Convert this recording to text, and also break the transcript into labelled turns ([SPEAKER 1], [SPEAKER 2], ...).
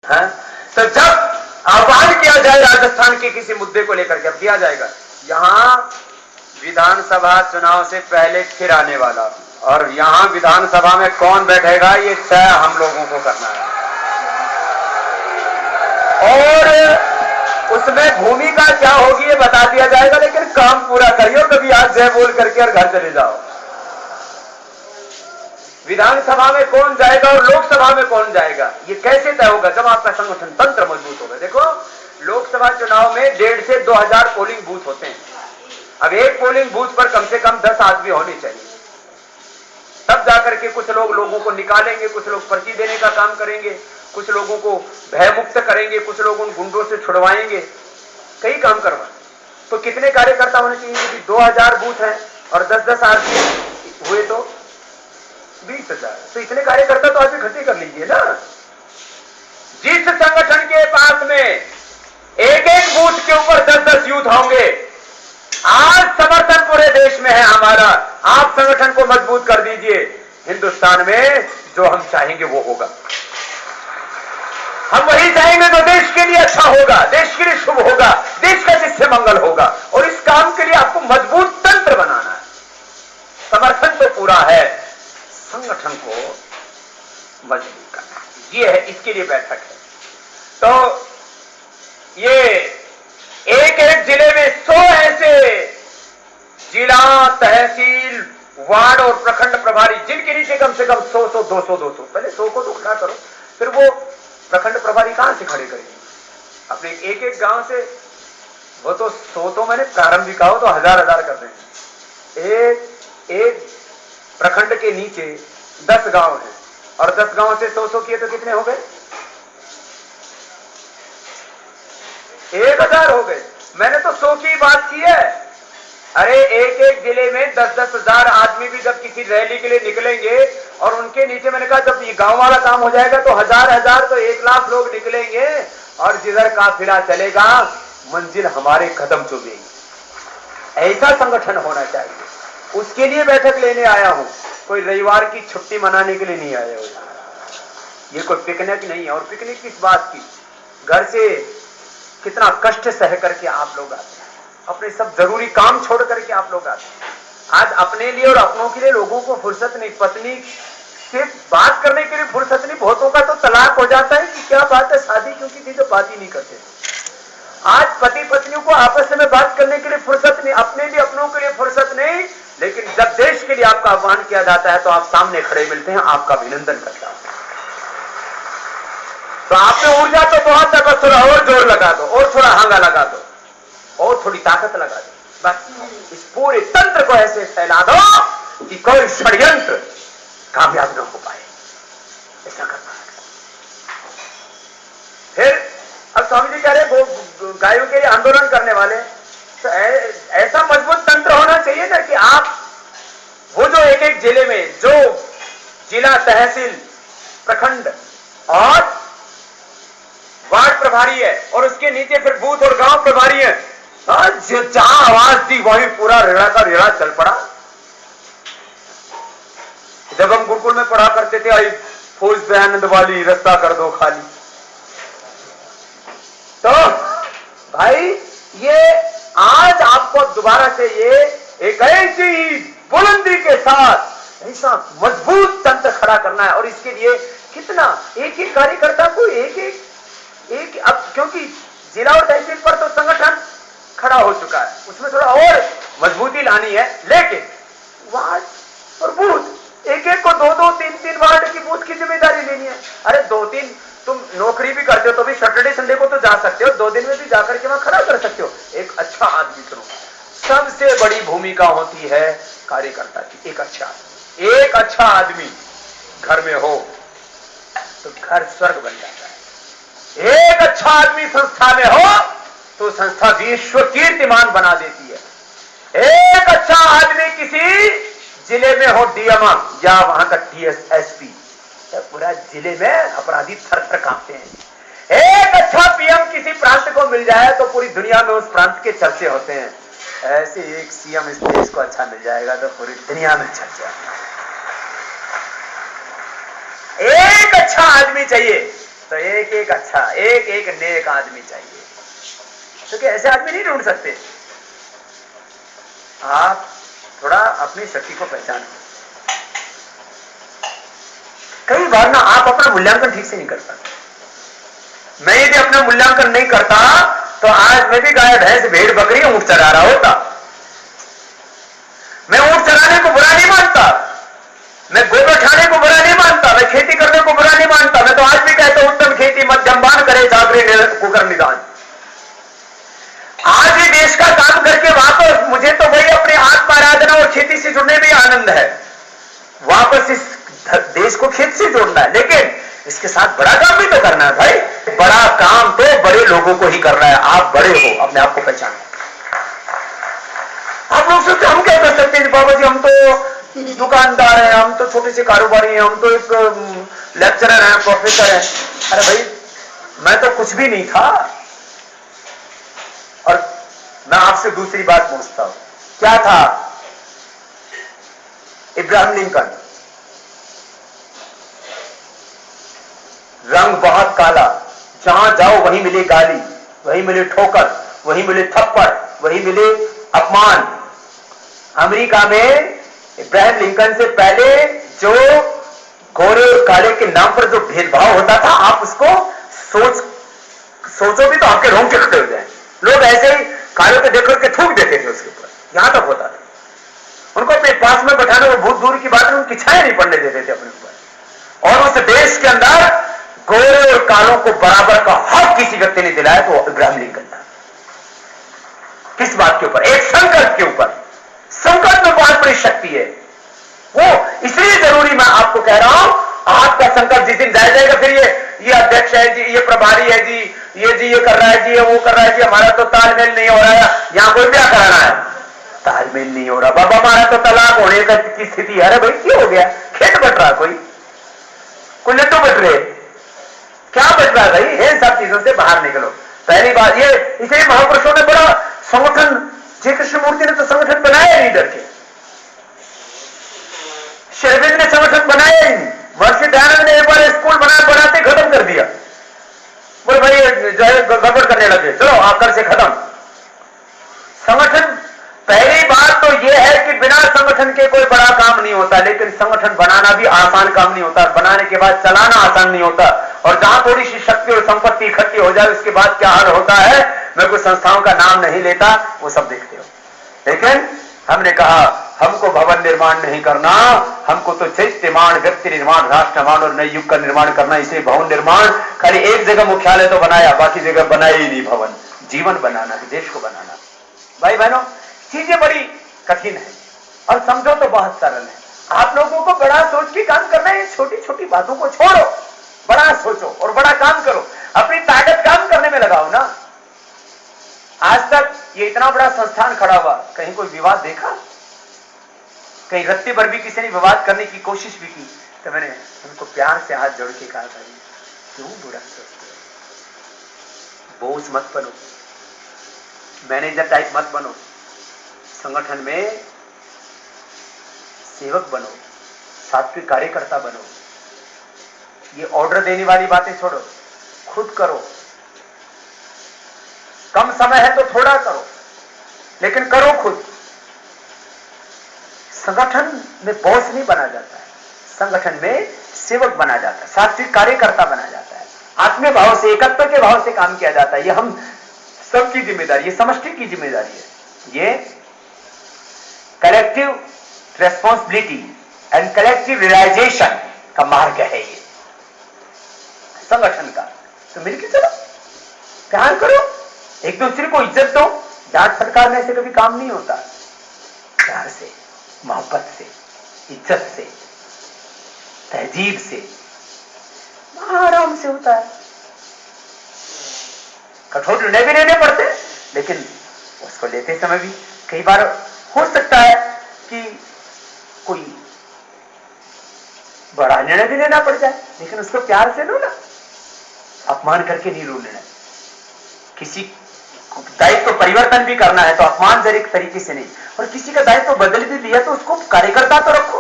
[SPEAKER 1] है? तो जब आह्वान किया जाए राजस्थान के किसी मुद्दे को लेकर के, अब किया जाएगा, यहां विधानसभा चुनाव से पहले फिर आने वाला, और यहां विधानसभा में कौन बैठेगा ये तय हम लोगों को करना है। और उसमें भूमिका क्या होगी ये बता दिया जाएगा, लेकिन काम पूरा करिए, कभी आज जय बोल करके और घर चले जाओ। विधानसभा में कौन जाएगा और लोकसभा में कौन जाएगा ये कैसे तय होगा? जब आपका संगठन तंत्र मजबूत होगा। देखो, लोकसभा चुनाव में 1,500 से 2,000 पोलिंग बूथ होते हैं। अब एक पोलिंग बूथ पर कम से कम 10 आदमी होने चाहिए, तब जाकर के कुछ लोगों को निकालेंगे, कुछ लोग पर्ची देने का काम करेंगे, कुछ लोगों को भयमुक्त करेंगे, कुछ लोग उन गुंडों से छुड़वाएंगे, कई काम करवाएं। तो कितने कार्यकर्ता होने चाहिए? यदि 2,000 बूथ हैं और 10-10 आदमी हुए तो 20,000। तो इतने कार्यकर्ता तो आप इकट्ठे कर लीजिए ना। जिस संगठन के पास में एक एक बूथ के ऊपर 10-10 यूथ होंगे, आज समर्थन पूरे देश में है हमारा। आप संगठन को मजबूत कर दीजिए, हिंदुस्तान में जो हम चाहेंगे वो होगा। हम वही चाहेंगे जो देश के लिए अच्छा होगा, देश के लिए शुभ होगा, देश का जिससे मंगल होगा। और इस काम के लिए आपको मजबूत तंत्र बनाना है। समर्थन तो पूरा है, संगठन को मजबूत करना है, ये है, इसके लिए बैठक है। तो ये एक एक जिले में 100 ऐसे जिला, तहसील, वार्ड और प्रखंड प्रभारी, जिनके नीचे कम से कम 100, 200, पहले 100 को तो खड़ा करो, फिर वो प्रखंड प्रभारी कहां से खड़े करेंगे? अपने एक एक गांव से। वो तो 100 तो मैंने प्रारंभिक हो तो 1000 कर देंगे। एक प्रखंड के नीचे 10 गांव हैं, और 10 गांव से 100 किए तो कितने हो गए? 1000 हो गए। मैंने तो 100 की बात की है। अरे एक एक जिले में 10-10 हजार आदमी भी जब किसी रैली के लिए निकलेंगे, और उनके नीचे मैंने कहा जब ये गांव वाला काम हो जाएगा तो 1000 तो 1,00,000 लोग निकलेंगे, और जिधर काफिला चलेगा मंजिल हमारे कदम चुमेगी। ऐसा संगठन होना चाहिए। उसके लिए बैठक लेने आया हूं, कोई रविवार की छुट्टी मनाने के लिए नहीं आया हूं। ये कोई पिकनिक नहीं है। और पिकनिक किस बात की? घर से कितना कष्ट सह करके आप लोग आते हैं, अपने सब जरूरी काम छोड़ करके आप लोग आते हैं। आज अपने लिए और अपनों के लिए लोगों को फुर्सत नहीं, पत्नी से बात करने के लिए फुर्सत नहीं। बहुतों का तो तलाक हो जाता है कि क्या बात है, शादी क्यों की थी तो बात ही नहीं करते। आज पति पत्नियों को आपस में बात करने के लिए फुर्सत नहीं, अपने लिए अपनों के लिए फुर्सत नहीं। लेकिन जब देश के लिए आपका आह्वान किया जाता है तो आप सामने खड़े मिलते हैं, आपका अभिनंदन करता हूं। तो आप में ऊर्जा तो बहुत है, बस थोड़ा और जोर लगा दो, और थोड़ा हांगा लगा दो, और थोड़ी ताकत लगा दो। बस इस पूरे तंत्र को ऐसे फैला दो कि कोई षड्यंत्र कामयाब न हो पाए। ऐसा करना है। फिर अब स्वामी जी कह रहे वो गायों के लिए आंदोलन करने वाले, तो ऐसा मजबूत तंत्र होना चाहिए ना कि आप वो जो एक एक जिले में जो जिला, तहसील, प्रखंड और वार्ड प्रभारी है, और उसके नीचे फिर बूथ और गांव प्रभारी है, जहां आवाज दी वहीं पूरा रेड़ा का रेड़ा चल पड़ा। जब हम गुरुकुल में पढ़ा करते थे, आई फौज दयानंद वाली रास्ता कर दो खाली, तो भाई ये आज आपको दोबारा से ये एक ऐसी बुलंदी के साथ ऐसा मजबूत तंत्र खड़ा करना है। और इसके लिए कितना एक एक कार्यकर्ता को एक अब क्योंकि जिला और तहसील पर तो संगठन खड़ा हो चुका है, उसमें थोड़ा और मजबूती लानी है। लेकिन वार्ड और बूथ एक एक को 2-2, 3-3 वार्ड की बूथ की जिम्मेदारी लेनी है। अरे 2-3 तुम नौकरी भी करते हो तो भी सैटरडे संडे को तो जा सकते हो, 2 दिन में भी जाकर के वहां खड़ा कर सकते हो। एक अच्छा आदमी चुनो। सबसे बड़ी भूमिका होती है कार्यकर्ता की। एक अच्छा आदमी घर में हो तो घर स्वर्ग बन जाता है। एक अच्छा आदमी संस्था में हो तो संस्था विश्व कीर्तिमान बना देती है। एक अच्छा आदमी किसी जिले में हो, डीएम या वहां का डीएसएसपी, पूरा जिले में अपराधी थर-थर कांपते हैं। एक अच्छा पीएम किसी प्रांत को मिल जाए तो पूरी दुनिया में उस प्रांत के चर्चे होते हैं। ऐसे एक सीएम इस देश को अच्छा मिल जाएगा तो पूरी दुनिया में चर्चा है। एक अच्छा आदमी चाहिए तो एक एक अच्छा, एक एक नेक आदमी चाहिए। क्योंकि ऐसे आदमी नहीं ढूंढ सकते। आप थोड़ा अपनी शक्ति को पहचानो। कई बार ना आप अपना मूल्यांकन ठीक से नहीं कर पाते। मैं यदि अपना मूल्यांकन नहीं करता तो आज मैं भी गाय भैंस भेड़ बकरी ऊंट चरा रहा होता। मैं ऊंट चराने को बुरा नहीं मानता, मैं गोबर खाने को बुरा नहीं मानता, मैं खेती करने को बुरा नहीं मानता। मैं तो आज भी कहता हूं उत्तम खेती मध्यमबान करे जागरे कुकर निदान। आज ही देश का काम करके वापस मुझे तो वही अपने आत्म आराधना और खेती से जुड़ने में आनंद है। वापस इस देश को खेत से जोड़ना है, लेकिन इसके साथ बड़ा काम भी तो करना है भाई। बड़ा काम तो बड़े लोगों को ही करना है। आप बड़े हो, अपने आप को पहचानो। आप लोग सोचते हम क्या कर सकते हैं बाबा जी, हम तो दुकानदार हैं, हम तो छोटे से कारोबारी हैं, हम तो एक लेक्चरर हैं, प्रोफेसर हैं। अरे भाई मैं तो कुछ भी नहीं था। और मैं आपसे दूसरी बात पूछता हूं, क्या था इब्राहिम लिंकन? रंग बहुत काला, जहां जाओ वहीं मिले गाली, वहीं मिले ठोकर, वहीं मिले थप्पड़, वहीं मिले अपमान। अमेरिका में इब्राहिम लिंकन से पहले जो गोरे और काले के नाम पर जो भेदभाव होता था, आप उसको सोचो भी तो आपके रोंगटे खड़े हो जाए। लोग ऐसे ही काले को देख करके थूक देते थे उसके ऊपर, यहां तक होता था। उनको अपने पास में बैठाने को बहुत दूर की बात है, उनकी छाया नहीं पड़ने देते थे अपने ऊपर। और उस देश के अंदर गोरे और कालों को बराबर का हक किसी व्यक्ति ने दिलाया तो इब्राहिम लिंकन था। किस बात के ऊपर? एक संकल्प के ऊपर। संकल्प में बहुत बड़ी शक्ति है। वो इसलिए जरूरी मैं आपको कह रहा हूं, आपका संकल्प जिस दिन जाए जाएगा, फिर ये अध्यक्ष है जी, ये प्रभारी है जी, ये कर रहा है जी, ये वो कर रहा है जी, हमारा तो तालमेल नहीं हो रहा है, यहां कोई क्या कराना है? तालमेल नहीं हो रहा बाबा, हमारा तो तलाक होने की स्थिति है। अरे भाई क्यों हो गया? खेत बट रहा, कोई लड्डू बट रहे, क्या बच रहा है भाई? इन सब चीजों से बाहर निकलो। पहली बात ये, इसलिए महापुरुषों ने बड़ा संगठन, श्री कृष्णमूर्ति ने तो संगठन बनाया नहीं डर के। शेरविंद ने संगठन बनाया ही नहीं। महर्षि दयानंद ने एक बार स्कूल बनाते खत्म कर दिया। बोले भाई जो है गड़बड़ करने लगे, चलो आप कल से खत्म संगठन। पहली बात तो यह है कि बिना संगठन के कोई बड़ा काम नहीं होता, लेकिन संगठन बनाना भी आसान काम नहीं होता। बनाने के बाद चलाना आसान नहीं होता। और जहां थोड़ी सी शक्ति और संपत्ति इकट्ठी हो जाए, उसके बाद क्या हाल होता है, मैं कुछ संस्थाओं का नाम नहीं लेता, वो सब देखते हो। लेकिन हमने कहा हमको भवन निर्माण नहीं करना, हमको तो चैत्यमान, व्यक्ति निर्माण, राष्ट्र निर्माण और नए युग का निर्माण करना। इसलिए भवन निर्माण, खाली एक जगह मुख्यालय तो बनाया, बाकी जगह बनाया ही नहीं भवन। जीवन बनाना है, देश को बनाना। भाई बहनों, चीजें बड़ी कठिन है और समझो तो बहुत सरल है। आप लोगों को बड़ा सोच के काम करना है। छोटी छोटी बातों को छोड़ो, बड़ा सोचो और बड़ा काम करो। अपनी ताकत काम करने में लगाओ ना। आज तक ये इतना बड़ा संस्थान खड़ा हुआ, कहीं कोई विवाद देखा? कहीं रत्ती भर भी किसी ने विवाद करने की कोशिश भी की तो मैंने उनको प्यार से हाथ जोड़ के कहा, भाई क्यों बुरा सोचते हो? बोझ मत बनो, मैनेजर टाइप मत बनो, संगठन में सेवक बनो, सात्विक कार्यकर्ता बनो। ये ऑर्डर देने वाली बातें छोड़ो, खुद करो। कम समय है तो थोड़ा करो, लेकिन करो खुद। संगठन में बॉस नहीं बना जाता है, संगठन में सेवक बना जाता है, सात्विक कार्यकर्ता बना जाता है। आत्मीय भाव से, एकत्व के भाव से काम किया जाता है। ये हम सबकी जिम्मेदारी, ये समष्टि की जिम्मेदारी है। ये collective responsibility and collective realization का मार्ग है ये संगठन का। तो मिलकर चलो, प्यार करो, एक दूसरे को इज्जत दो। डांट फटकारने से कभी काम नहीं होता। प्यार से, मोहब्बत से, इज्जत से, तहजीब से, आराम से होता है। कठोर निर्णय भी लेने पड़ते, लेकिन उसको लेते समय भी कई बार हो सकता है कि कोई बड़ा निर्णय भी लेना पड़ जाए, लेकिन उसको प्यार से लो ना, अपमान करके नहीं लो लेना। किसी दायित्व परिवर्तन भी करना है तो अपमानजनक तरीके से नहीं, और किसी का दायित्व बदल भी लिया तो उसको कार्यकर्ता तो रखो।